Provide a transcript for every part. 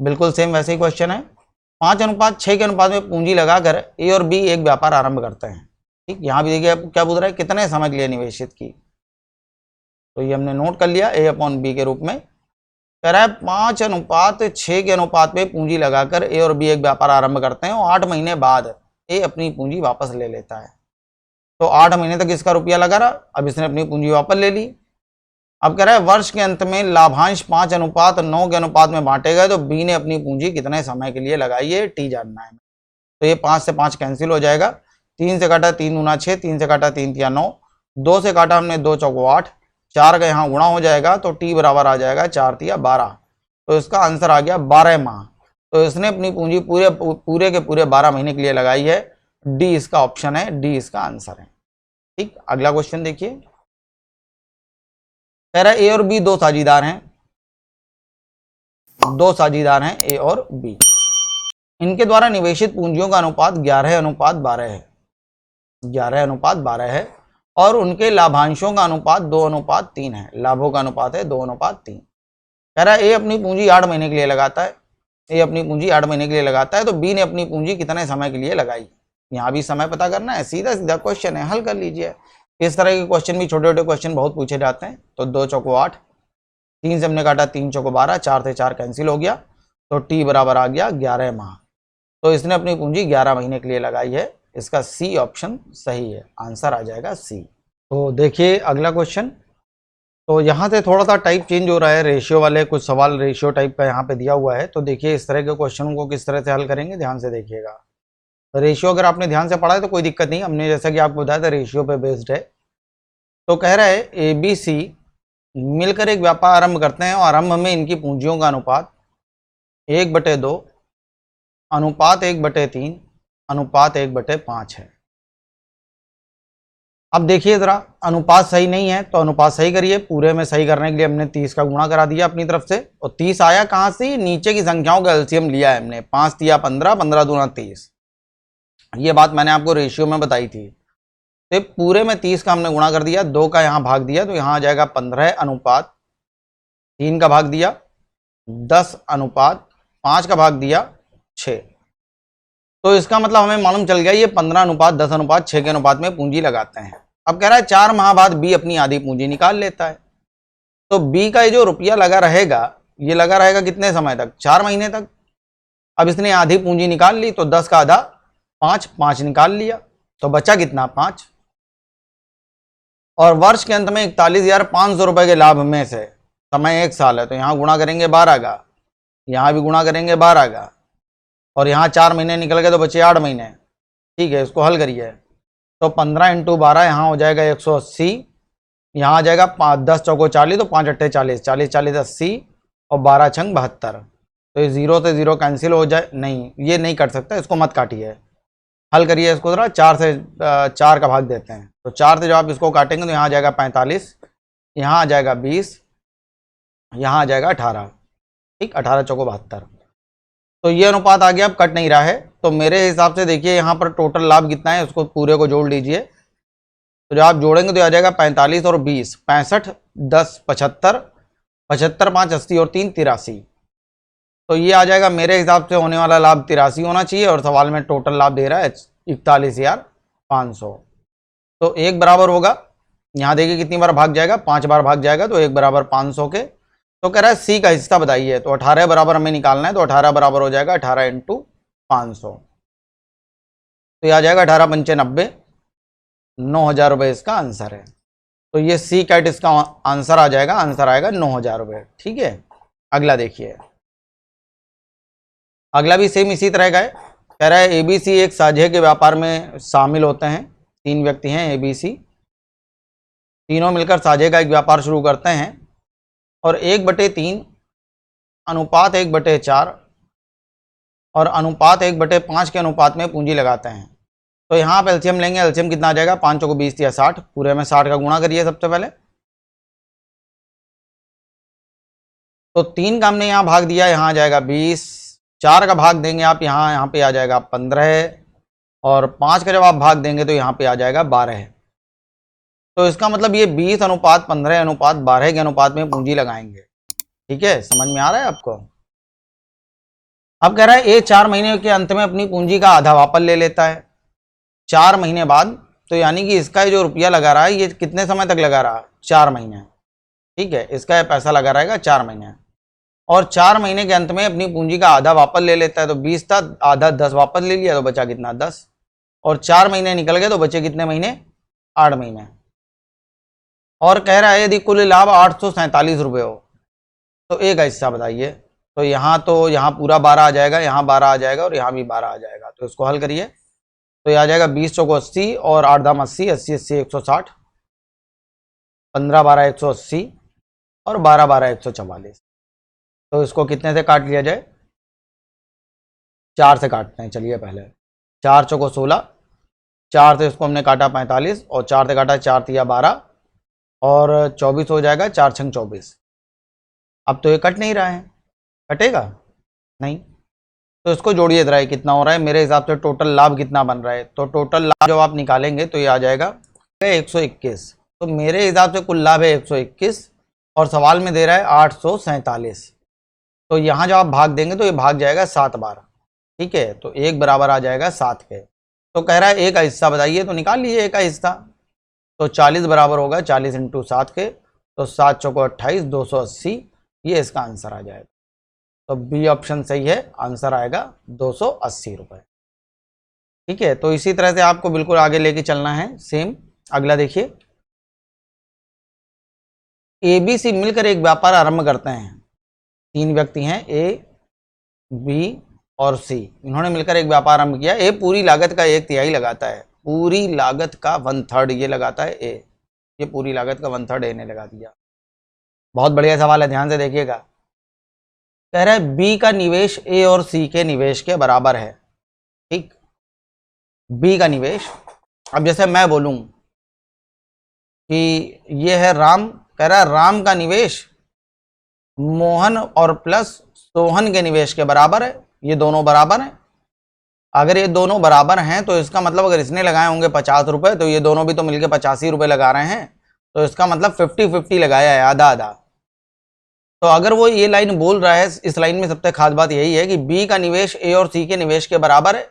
बिल्कुल सेम वैसे ही क्वेश्चन है। 5:6 के अनुपात में पूंजी लगाकर ए और बी एक व्यापार आरंभ करते हैं। ठीक, यहाँ भी देखिए क्या पूछ रहा है, कितने समय के लिए निवेशित की। तो ये हमने नोट कर लिया A/B के रूप में। कह रहा है 5:6 के अनुपात में पूंजी लगाकर ए और बी एक व्यापार आरंभ करते हैं और 8 महीने बाद ए अपनी पूंजी वापस ले लेता है। तो 8 महीने तक इसका रुपया लगा रहा, अब इसने अपनी पूंजी वापस ले ली। अब कह रहा है वर्ष के अंत में लाभांश 5:9 के अनुपात में बांटे गए तो बी ने अपनी पूंजी कितने समय के लिए लगाई है, टी जानना है। तो ये 5 से 5 कैंसिल हो जाएगा, 3 से काटा 3 दूना 6, 3 से काटा 3 तिया 9, 2 से काटा हमने 2 चौको 8, 4 का यहाँ गुणा हो जाएगा तो टी बराबर आ जाएगा 4 तिया 12। तो इसका आंसर आ गया 12 माह। तो इसने अपनी पूंजी पूरे के पूरे 12 महीने के लिए लगाई है। डी इसका ऑप्शन है, डी इसका आंसर है। ठीक, अगला क्वेश्चन देखिए। कह रहा है ए और बी दो साझीदार हैं, ए और बी। इनके द्वारा निवेशित पूंजियों का अनुपात 11:12 है, 11:12 है और उनके लाभांशों का अनुपात 2:3 है। लाभों का अनुपात है 2:3। कह रहा है ए अपनी पूंजी 8 महीने के लिए लगाता है, ए अपनी पूंजी 8 महीने के लिए लगाता है तो बी ने अपनी पूंजी कितने समय के लिए लगाई। यहाँ भी समय पता करना है, सीधा सीधा क्वेश्चन है, हल कर लीजिए। इस तरह के क्वेश्चन भी छोटे छोटे क्वेश्चन बहुत पूछे जाते हैं। तो 2 चौको 8, 3 से हमने काटा 3 चौको 12, 4 से 4 कैंसिल हो गया तो टी बराबर आ गया 11 माह। तो इसने अपनी पूंजी 11 महीने के लिए लगाई है। इसका सी ऑप्शन सही है, आंसर आ जाएगा सी। तो देखिए अगला क्वेश्चन। तो यहाँ से थोड़ा सा टाइप चेंज हो रहा है, रेशियो वाले कुछ सवाल रेशियो टाइप का यहाँ पे दिया हुआ है। तो देखिए इस तरह के क्वेश्चनों को किस तरह से हल करेंगे, ध्यान से देखिएगा। तो रेशियो अगर आपने ध्यान से पढ़ा है तो कोई दिक्कत नहीं, हमने जैसा कि आपको बताया था रेशियो पे बेस्ड है। तो कह रहा है ए बी सी मिलकर एक व्यापार आरंभ करते हैं और आरंभ में इनकी पूंजियों का अनुपात 1/2, अनुपात 1/3, अनुपात 1/5 है। अब देखिए जरा, अनुपात सही नहीं है तो अनुपात सही करिए। पूरे में सही करने के लिए हमने 30 का गुणा करा दिया अपनी तरफ से, और 30 आया कहाँ से, नीचे की संख्याओं का एलसीएम लिया है हमने। 5 तिया 15, 15 दूना 30। ये बात मैंने आपको रेशियो में बताई थी। तो पूरे में 30 का हमने गुणा कर दिया, 2 का यहाँ भाग दिया तो यहाँ आ जाएगा 15 अनुपात 3 का भाग दिया 10 अनुपात 5 का भाग दिया 6। तो इसका मतलब हमें मालूम चल गया ये 15 अनुपात 10 अनुपात 6 के अनुपात में पूंजी लगाते हैं। अब कह रहा है 4 माह बाद बी अपनी आधी पूंजी निकाल लेता है। तो बी का ये जो रुपया लगा रहेगा, ये लगा रहेगा कितने समय तक, 4 महीने तक। अब इसने आधी पूंजी निकाल ली तो 10 का आधा 5, 5 निकाल लिया तो बचा कितना, 5। और वर्ष के अंत में 41,500 रुपए के लाभ में से समय 1 साल है तो यहाँ गुणा करेंगे 12 का, यहाँ भी गुणा करेंगे 12 का, और यहाँ 4 महीने निकल गए तो बचे 8 महीने। ठीक है, इसको हल करिए तो 15 × 12 यहाँ हो जाएगा 180, यहाँ आ जाएगा 10 चौको 40 तो 5 अट्ठे 40, 40 40 80 और 12 छंग 72। तो ये 0 से 0 कैंसिल हो जाए, नहीं ये नहीं कट सकता, इसको मत काटिए, हल करिए इसको जरा। 4 से 4 का भाग देते हैं तो 4 से जब आप इसको काटेंगे तो यहाँ आ जाएगा 45, यहाँ आ जाएगा 20, यहाँ आ जाएगा 18। ठीक, 18 चौको 72। तो ये अनुपात आ गया, अब कट नहीं रहा है। तो मेरे हिसाब से देखिए यहाँ पर टोटल लाभ कितना है, उसको पूरे को जोड़ लीजिए। तो जब आप जोड़ेंगे तो आ जाएगा 45 और 20, 65, 10 75, 75 5 80 और 3 83। तो ये आ जाएगा, मेरे हिसाब से होने वाला लाभ 83 होना चाहिए और सवाल में टोटल लाभ दे रहा है 41,500। तो 1 बराबर होगा, यहाँ देखिए कितनी बार भाग जाएगा, 5 बार भाग जाएगा तो 1 बराबर 500 के। तो कह रहा है सी का हिस्सा बताइए, तो 18 बराबर हमें निकालना है तो 18 बराबर हो जाएगा 18 × 500। तो ये आ जाएगा 18 पंचे 90, 9,000 रुपये इसका आंसर है। तो ये सी कैट इसका आंसर आ जाएगा, आंसर आएगा 9,000 रुपये। ठीक है, अगला देखिए। अगला भी सेम इसी तरह का है। कह रहा है एबीसी एक साझे के व्यापार में शामिल होते हैं। 3 व्यक्ति हैं एबीसी, तीनों मिलकर साझे का एक व्यापार शुरू करते हैं और 1/3, अनुपात 1/4 और अनुपात 1/5 के अनुपात में पूंजी लगाते हैं। तो यहाँ आप एलसीएम लेंगे, एलसीएम कितना आ जाएगा, 5 चौको 20 या 60, पूरे में 60 का गुणा करिए सबसे पहले। तो 3 का हमने यहाँ भाग दिया, यहाँ आ जाएगा 20, 4 का भाग देंगे आप यहाँ पे आ जाएगा 15 और 5 का जब आप भाग देंगे तो यहाँ पे आ जाएगा 12। तो इसका मतलब ये 20 अनुपात 15 अनुपात 12 के अनुपात में पूंजी लगाएंगे। ठीक है, समझ में आ रहा है आपको। अब कह रहा है ए 4 महीने के अंत में अपनी पूंजी का आधा वापस ले लेता है 4 महीने बाद, तो यानी कि इसका जो रुपया लगा रहा है ये कितने समय तक लगा रहा, 4 महीने, ठीक है, इसका ये पैसा लगा रहेगा 4 महीने, और 4 महीने के अंत में अपनी पूंजी का आधा वापस ले लेता है, तो 20 था, आधा 10 वापस ले लिया, तो बचा कितना 10, और 4 महीने निकल गए तो बचे कितने महीने, 8 महीने। और कह रहा है यदि कुल लाभ 847 रुपये हो तो एक हिस्सा बताइए। तो यहाँ पूरा 12 आ जाएगा, यहाँ 12 आ जाएगा और यहाँ भी 12 आ जाएगा, तो इसको हल करिए तो ये आ जाएगा 20 चौको 80 और 8 दाम 80, 80 80 160, 15 12 180 और 12 12 144। तो इसको कितने से काट लिया जाए, 4 से काटते हैं। चलिए पहले 4 चौको 16, 4 से इसको हमने काटा 45 और 4 से काटा 4 तिया 12 और 24 हो जाएगा, 4 छंग 24। अब तो ये कट नहीं रहा है, कटेगा नहीं, तो इसको जोड़िए जरा कितना हो रहा है। मेरे हिसाब से टोटल लाभ कितना बन रहा है, तो टोटल लाभ जब आप निकालेंगे तो ये आ जाएगा 121। तो मेरे हिसाब से कुल लाभ है 121 और सवाल में दे रहा है 847, तो यहाँ जब आप भाग देंगे तो ये भाग जाएगा 7 बार, ठीक है, तो 1 बराबर आ जाएगा 7 के। तो कह रहा है एक का हिस्सा बताइए, तो निकाल लीजिए एक का हिस्सा, तो 40 बराबर होगा 40 × 7 के, तो 7 चौको 28, 280, ये इसका आंसर आ जाएगा। तो बी ऑप्शन सही है, आंसर आएगा 280 रुपये, ठीक है। तो इसी तरह से आपको बिल्कुल आगे लेके चलना है सेम। अगला देखिए, ए बी सी मिलकर एक व्यापार आरंभ करते हैं। 3 व्यक्ति हैं, ए बी और सी, इन्होंने मिलकर एक व्यापार आरंभ किया। ए पूरी लागत का 1/3 लगाता है, पूरी लागत का 1/3 ये लगाता है ए, ये पूरी लागत का 1/3 ए ने लगा दिया। बहुत बढ़िया सवाल है, ध्यान से देखिएगा। कह रहा है बी का निवेश ए और सी के निवेश के बराबर है, ठीक, बी का निवेश। अब जैसे मैं बोलूं कि ये है राम, कह रहा है राम का निवेश मोहन और प्लस सोहन के निवेश के बराबर है, ये दोनों बराबर हैं। अगर ये दोनों बराबर हैं तो इसका मतलब अगर इसने लगाए होंगे 50 रुपये तो ये दोनों भी तो मिलकर 85 रुपये लगा रहे हैं, तो इसका मतलब 50-50 लगाया है, आधा आधा। तो अगर वो ये लाइन बोल रहा है, इस लाइन में सबसे खास बात यही है कि बी का निवेश ए और सी के निवेश के बराबर है,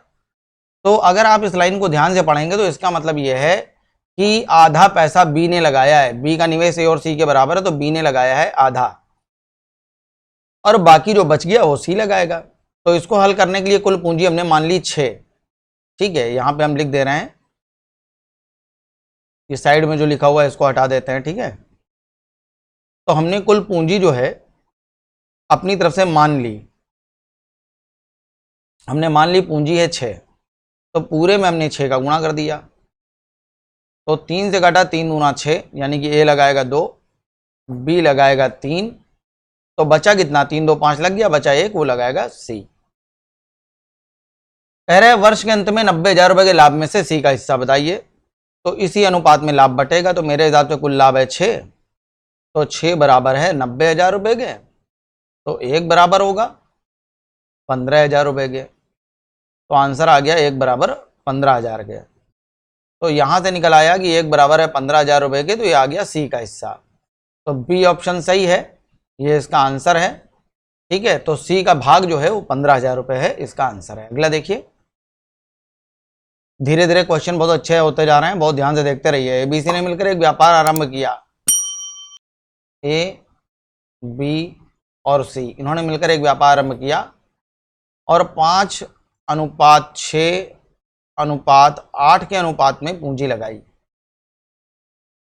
तो अगर आप इस लाइन को ध्यान से पढ़ेंगे तो इसका मतलब ये है कि आधा पैसा बी ने लगाया है, बी का निवेश ए और सी के बराबर है तो बी ने लगाया है आधा, और बाकी जो बच गया वो सी लगाएगा। तो इसको हल करने के लिए कुल पूंजी हमने मान ली 6, ठीक है, यहां पे हम लिख दे रहे हैं, ये साइड में जो लिखा हुआ है इसको हटा देते हैं, ठीक है। तो हमने कुल पूंजी जो है अपनी तरफ से मान ली, हमने मान ली पूंजी है 6, तो पूरे में हमने 6 का गुणा कर दिया, तो 3 से काटा 3 दूना 6, यानी कि ए लगाएगा 2, बी लगाएगा 3, तो बचा कितना, 3 2 5 लग गया, बचा 1, वो लगाएगा सी। कह रहे वर्ष के अंत में 90,000 रुपए के लाभ में से सी का हिस्सा बताइए। तो इसी अनुपात में लाभ बटेगा, तो मेरे हिसाब से कुल लाभ है 6, तो 6 बराबर है 90,000 रुपए के, तो 1 बराबर होगा 15,000 रुपए के, तो आंसर आ गया 1 बराबर 15,000 के। तो यहां से निकल आया कि 1 बराबर है 15,000 रुपए के, तो ये आ गया सी का हिस्सा। तो बी ऑप्शन सही है, ये इसका आंसर है, ठीक है। तो सी का भाग जो है वो 15,000 रुपए है, इसका आंसर है। अगला देखिए, धीरे धीरे क्वेश्चन बहुत अच्छे होते जा रहे हैं, बहुत ध्यान से देखते रहिए। एबीसी ने मिलकर एक व्यापार आरंभ किया, ए बी और सी, इन्होंने मिलकर एक व्यापार आरंभ किया और 5:6:8 के अनुपात में पूंजी लगाई।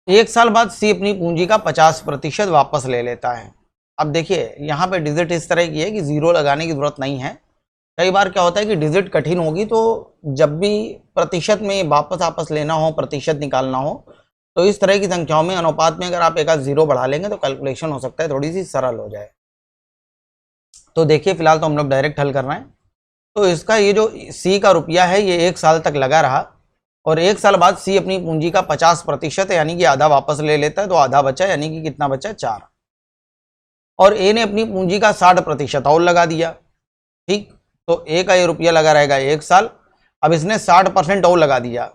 1 साल बाद सी अपनी पूंजी का 50% वापस ले लेता है। अब देखिए यहाँ पे डिजिट इस तरह की है कि 0 लगाने की जरूरत नहीं है। कई बार क्या होता है कि डिजिट कठिन होगी, तो जब भी प्रतिशत में वापस लेना हो, प्रतिशत निकालना हो, तो इस तरह की संख्याओं में अनुपात में अगर आप एक 0 बढ़ा लेंगे तो कैलकुलेशन हो सकता है थोड़ी सी सरल हो जाए। तो देखिए फिलहाल तो हम लोग डायरेक्ट हल कर रहे हैं। तो इसका ये जो सी का रुपया है ये 1 साल तक लगा रहा और 1 साल बाद सी अपनी पूंजी का 50% यानी कि आधा वापस ले लेता है, तो आधा बचा, यानी कि कितना बचा, 4। और ए ने अपनी पूंजी का 60% और लगा दिया, ठीक। तो ए का ये रुपया लगा रहेगा 1 साल, अब इसने 60% और लगा दिया,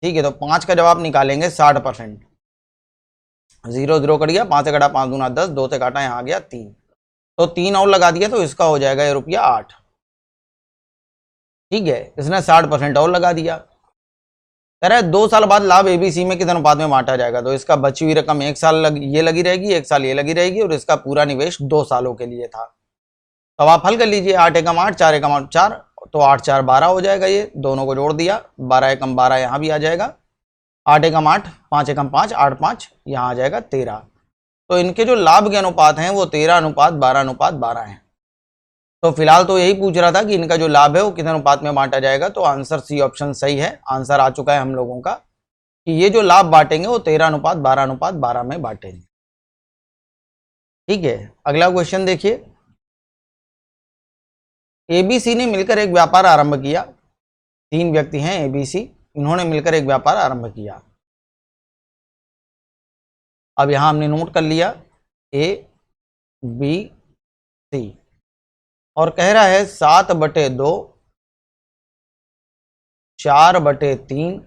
ठीक है। तो 5 का जवाब निकालेंगे 60%, 0 0 कट गया, 5 से कटा 5 दूना 10, 2 से काटा यहाँ आ गया 3, तो 3 और लगा दिया, तो इसका हो जाएगा ये रुपया 8। ठीक है, इसने 60% और लगा दिया। कह रहा है 2 साल बाद लाभ एबीसी में किस अनुपात में बांटा जाएगा। तो इसका बची हुई रकम 1 साल ये लगी रहेगी, 1 साल ये लगी रहेगी, और इसका पूरा निवेश 2 सालों के लिए था। तो आप हल कर लीजिए, 8 एकम 8, 4 एकम 8 4, तो 8 4 12 हो जाएगा। ये दोनों को जोड़ दिया, 12 एकम 12 यहाँ भी आ जाएगा, 8 एकम 8, 5 एकम 5, 8 5 यहाँ आ जाएगा 13। तो इनके जो लाभ के अनुपात हैं वो 13:12:12 हैं। तो फिलहाल तो यही पूछ रहा था कि इनका जो लाभ है वो कितने अनुपात में बांटा जाएगा। तो आंसर सी ऑप्शन सही है, आंसर आ चुका है हम लोगों का कि ये जो लाभ बांटेंगे वो 13:12:12 में बांटेंगे। ठीक है, अगला क्वेश्चन देखिए। एबीसी ने मिलकर एक व्यापार आरंभ किया। 3 व्यक्ति हैं एबीसी, इन्होंने मिलकर एक व्यापार आरंभ किया। अब यहां हमने नोट कर लिया ए बी सी, और कह रहा है 7/2, 4/3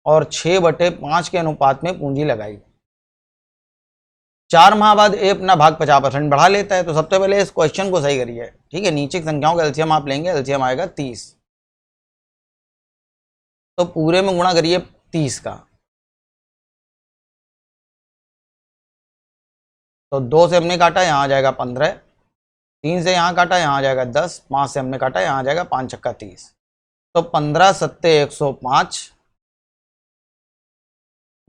और 6/5 के अनुपात में पूंजी लगाई। 4 माह बाद ए अपना भाग 50% बढ़ा लेता है। तो सबसे पहले इस क्वेश्चन को सही करिए। ठीक है, नीचे की संख्याओं का एलसीएम आप लेंगे, एलसीएम आएगा 30। तो पूरे में गुणा करिए 30 का। तो 2 से हमने काटा, यहाँ आ जाएगा 15, 3 से यहाँ काटा, यहाँ आ जाएगा 10, 5 से हमने काटा, यहाँ आ जाएगा 5 छक्का 30। तो 15 सत्ते 105,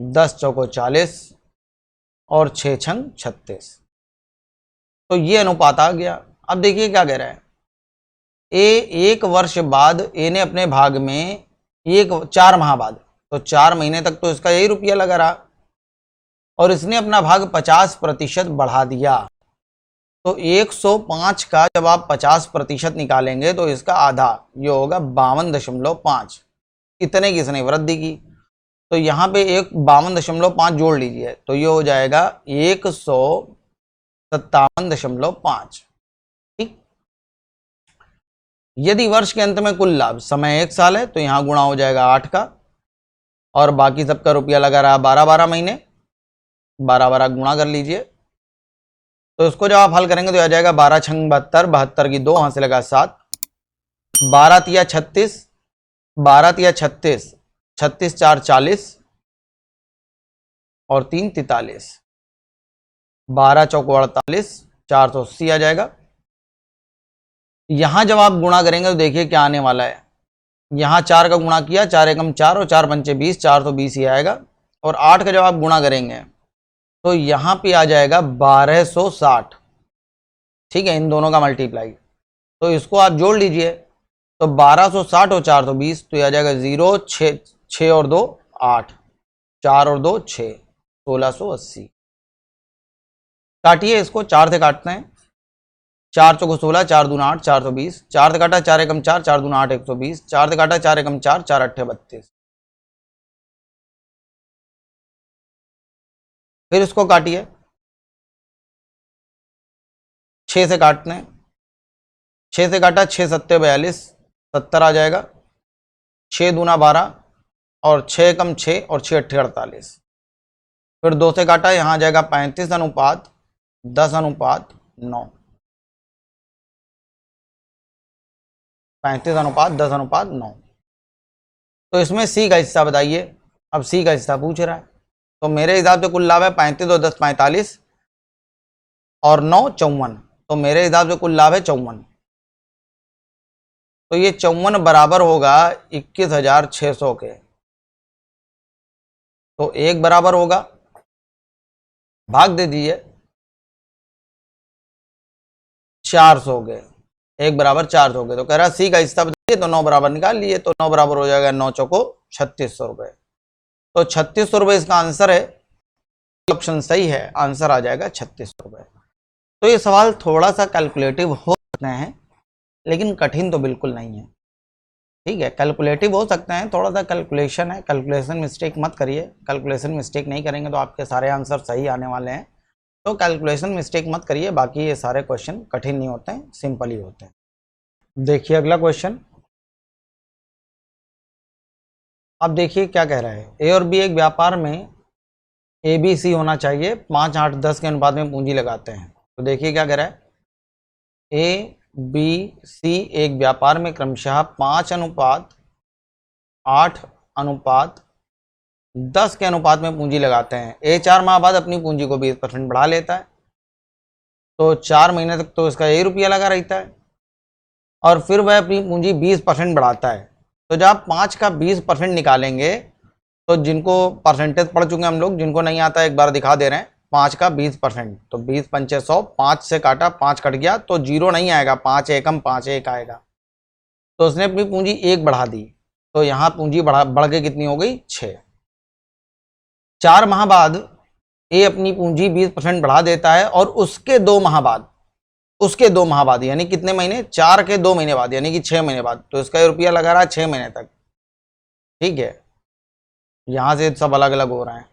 10 चौको 40 और 6 छंग 36। तो ये अनुपात आ गया। अब देखिए क्या कह रहा है, ए 1 वर्ष बाद ए ने अपने भाग में 4 माह बाद, तो 4 महीने तक तो इसका यही रुपया लगा रहा, और इसने अपना भाग 50% बढ़ा दिया। तो 105 का जब आप 50% निकालेंगे तो इसका आधा, ये होगा 52.5। इतने की इसने वृद्धि की। तो यहाँ पे एक 52.5 जोड़ लीजिए, तो ये हो जाएगा 157.5। ठीक, यदि वर्ष के अंत में कुल लाभ समय 1 साल है तो यहाँ गुणा हो जाएगा 8 का, और बाकी सबका रुपया लगा रहा 12 महीने, 12 गुणा कर लीजिए। तो इसको जब आप हल करेंगे तो आ जाएगा 12 छंग 72, 72 की 2, वहां से लगा 7, 12 तिया 36, 12 तिया 36, 36 4 40 और 3 43, 12 चौको 48, 480 आ जाएगा। यहां जब आप गुणा करेंगे तो देखिए क्या आने वाला है। यहां 4 का गुणा किया, 4 एकम 4 और 4 पंचे 20, 420 ही आएगा। और 8 का जब आप गुणा करेंगे तो यहां पे आ जाएगा 1260। ठीक है, इन दोनों का मल्टीप्लाई, तो इसको आप जोड़ लीजिए। तो 1260 और 420, तो आ जाएगा 0 6 और 2 8, 4 और 2 6, 1680। काटिए इसको, 4 से काटते हैं, 4 चौको 16, 4 दूना 8, 420, 4 से काटा 4 एकम 4, 4 दूना 8 120, 4 से काटा 4 एकम 4, 4 अट्ठे 32। फिर इसको काटिए, 6 से काटते हैं, 6 से काटा 6 सत्ते 42, 70 आ जाएगा। 6 दूना 12 और 6 एकम 6 और 6 अट्ठे 48। फिर 2 से काटा, यहाँ आ जाएगा 35:10:9, 35:10:9। तो इसमें सी का हिस्सा बताइए। अब सी का हिस्सा पूछ रहा है, तो मेरे हिसाब से कुल लाभ है 35 और 10 45 और 9 54। तो मेरे हिसाब से कुल लाभ है 54। तो ये 54 बराबर होगा 21,600 के। तो 1 बराबर होगा, भाग दे दीजिए 400 के, 1 बराबर 400 के। तो कह रहा सी का हिस्सा बताइए, तो 9 बराबर निकाल लिए। तो 9 बराबर हो जाएगा 9 चौको 3600 रुपये। तो 3600 रुपये इसका आंसर है। ऑप्शन सही है, आंसर आ जाएगा 3600 रुपये। तो ये सवाल थोड़ा सा कैलकुलेटिव हो सकते हैं, लेकिन कठिन तो बिल्कुल नहीं है। ठीक है, कैलकुलेटिव हो सकते हैं, थोड़ा सा कैलकुलेशन है, कैलकुलेशन मिस्टेक मत करिए। कैलकुलेशन मिस्टेक नहीं करेंगे तो आपके सारे आंसर सही आने वाले हैं। तो कैलकुलेशन मिस्टेक मत करिए, बाकी ये सारे क्वेश्चन कठिन नहीं होते हैं, सिंपल ही होते हैं। देखिए अगला क्वेश्चन। अब देखिए क्या कह रहा है, ए और बी एक व्यापार में ABC होना चाहिए, 5 8 10 के अनुपात में पूंजी लगाते हैं। तो देखिए क्या कह रहा है, A BC एक व्यापार में क्रमशः 5:8:10 के अनुपात में पूंजी लगाते हैं। A 4 माह बाद अपनी पूंजी को 20% बढ़ा लेता है, तो 4 महीने तक तो इसका यही रुपया लगा रहता है, और फिर वह अपनी पूंजी 20% बढ़ाता है। तो जब आप 5 का 20% निकालेंगे, तो जिनको परसेंटेज पढ़ चुके हम लोग, जिनको नहीं आता एक बार दिखा दे रहे हैं। 5 का 20%, तो 20 पंचे 100, 5 से काटा, 5 कट गया, तो 0 नहीं आएगा, 5 एकम 5 एक आएगा। तो उसने अपनी पूंजी 1 बढ़ा दी, तो यहाँ पूंजी बढ़ के कितनी हो गई, 6। 4 माह बाद ए अपनी पूंजी 20% बढ़ा देता है, और उसके 2 माह बाद यानी कितने महीने, 4 के 2 महीने बाद, यानी कि 6 महीने बाद, तो इसका रुपया लगा रहा है 6 महीने तक। ठीक है, यहां से सब अलग अलग हो रहे हैं।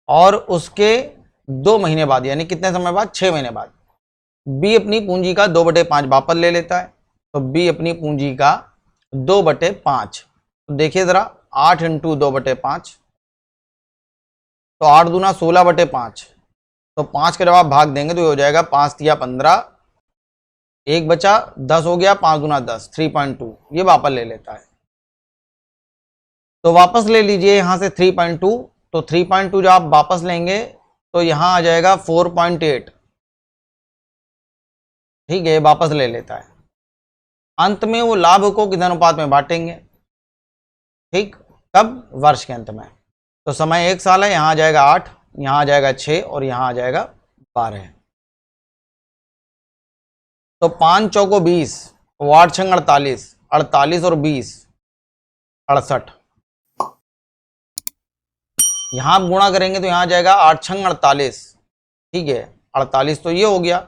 और उसके 2 महीने बाद, यानी कितने समय बाद, 6 महीने बाद, बी अपनी पूंजी का 2/5 वापस ले लेता है। तो बी अपनी पूंजी का 2/5, तो देखिए जरा, 8 × 2/5, तो 8 दूना 16/5, तो 5 के जब आप भाग देंगे तो ये हो जाएगा 5 तिया 15, एक बचा 10 हो गया, 5 दूना 10, 3.2, ये वापस ले लेता है। तो वापस ले लीजिए यहां से 3.2, तो 3.2 जब आप वापस लेंगे तो यहां आ जाएगा 4.8। ठीक है, वापस ले लेता है। अंत में वो लाभ को किस अनुपात में बांटेंगे, ठीक, कब, वर्ष के अंत में। तो समय 1 साल है, यहां आ जाएगा 8, यहां आ जाएगा 6, और यहां आ जाएगा 12। तो 5 चौको 20, 8 छंग 48, 48 और 20 68। यहां आप गुणा करेंगे तो यहां आ जाएगा 8 छंग 48। ठीक है, 48 तो ये हो गया,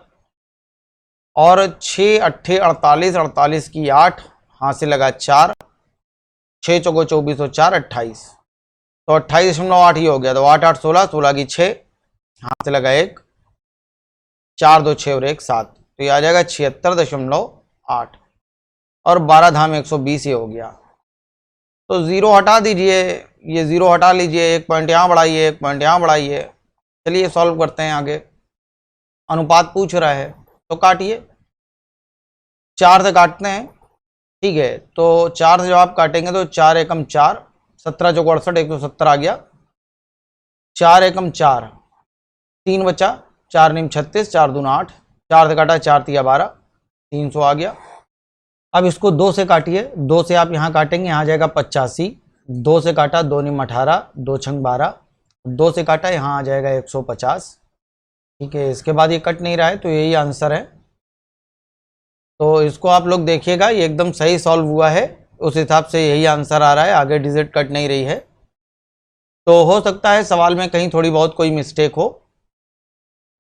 और 6 अट्ठे 48, 48 की 8, हाथ से लगा 4, 6 चौको 24 और 4 28, तो 28.8 ये हो गया। तो 8 8 16, 16 की 6, हाथ से लगा 1, 4 2 6 और 1 7, तो ये आ जाएगा 76.8, और 12 धाम 120 ये हो गया। तो 0 हटा दीजिए, ये 0 हटा लीजिए, 1 पॉइंट यहाँ बढ़ाइए, 1 पॉइंट यहाँ बढ़ाइए। चलिए सॉल्व करते हैं आगे। अनुपात पूछ रहा है तो काटिए, 4 से काटते हैं। ठीक है, तो 4 से जब आप काटेंगे तो 4 एकम 4, 17 चौको 68, 170 आ गया। 4 एकम 4, 3 बचा, 4 नीम 36, 4 दूना 8, 4 से काटा, 4 तिया 12, 300 आ गया। अब इसको 2 से काटिए, 2 से आप यहाँ काटेंगे, यहाँ जाएगा 85, 2 से काटा, 2 नीम 18, 2 छंग 12, 2 से काटा, यहाँ आ जाएगा 150। ठीक है, इसके बाद ये कट नहीं रहा है, तो यही आंसर है। तो इसको आप लोग देखिएगा, ये एकदम सही सॉल्व हुआ है, उस हिसाब से यही आंसर आ रहा है, आगे डिजिट कट नहीं रही है। तो हो सकता है सवाल में कहीं थोड़ी बहुत कोई मिस्टेक हो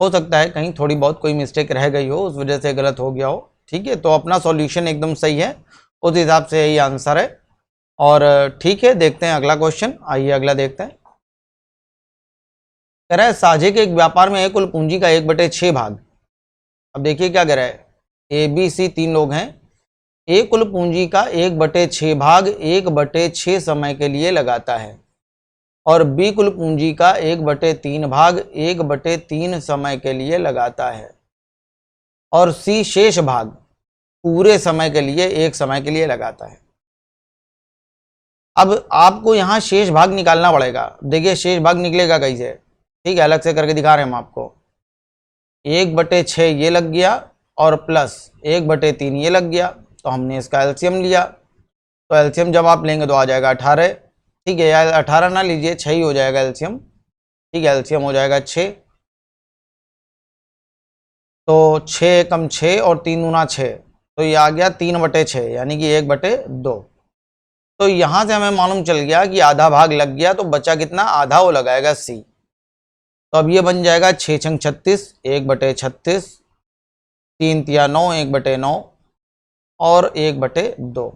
सकता है कहीं थोड़ी बहुत कोई मिस्टेक रह गई हो, उस वजह से गलत हो गया हो। ठीक है, तो अपना सॉल्यूशन एकदम सही है, उस हिसाब से यही आंसर है। और ठीक है, देखते हैं अगला क्वेश्चन। आइए अगला देखते हैं। कह रहा है साझे के एक व्यापार में कुल पूंजी का 1/6 भाग। अब देखिए क्या कह रहा है, ए बी सी 3 लोग हैं। ए कुल पूंजी का 1/6 भाग 1/6 समय के लिए लगाता है, और बी कुल पूंजी का 1/3 भाग 1/3 समय के लिए लगाता है, और सी शेष भाग पूरे समय के लिए 1 समय के लिए लगाता है। अब आपको यहाँ शेष भाग निकालना पड़ेगा। देखिए शेष भाग निकलेगा कैसे, ठीक है, अलग से करके दिखा रहे हैं हम आपको। 1/6 ये लग गया, और प्लस 1/3 ये लग गया, तो हमने इसका एलसीएम लिया। तो एलसीएम जब आप लेंगे तो आ जाएगा 18। ठीक है, या 18 ना लीजिए, 6 ही हो जाएगा एलसीएम। ठीक है, एलसीएम हो जाएगा 6। तो 6 एकम 6 और 3 दूना 6, तो ये आ गया 3/6, यानी कि 1/2। तो यहाँ से हमें मालूम चल गया कि आधा भाग लग गया, तो बचा कितना, आधा, वो लगाएगा सी। तो अब ये बन जाएगा 6 छंग 36, 1/36, 3 तिया 9, 1/9, और 1/2।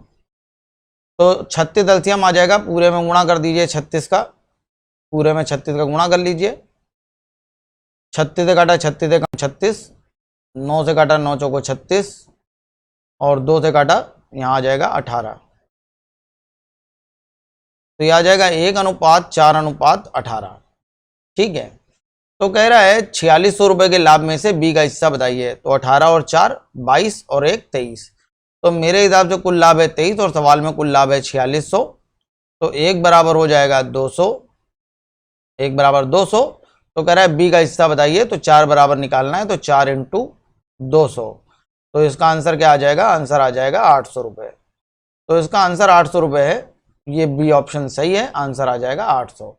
तो 36 एलसीएम आ जाएगा, पूरे में गुणा कर दीजिए 36 का, पूरे में 36 का गुणा कर लीजिए। 36 से काटा 36 एकम 36, 9 से काटा 9 चौको 36, और 2 से काटा, यहाँ आ जाएगा 18। तो ये आ जाएगा 1:4:18। ठीक है, तो कह रहा है 4600 रुपए के लाभ में से बी का हिस्सा बताइए। तो 18 और 4 22 और 1 23। तो मेरे हिसाब से कुल लाभ है 23 और सवाल में कुल लाभ है 4600। तो 1 बराबर हो जाएगा 200, 1 बराबर 200। तो कह रहा है बी का हिस्सा बताइए। तो 4 बराबर निकालना है, तो 4 इंटू 200। तो इसका आंसर क्या आ जाएगा? आंसर आ जाएगा 800 रुपये। तो इसका आंसर 800 रुपये है। ये बी ऑप्शन सही है, आंसर आ जाएगा 800।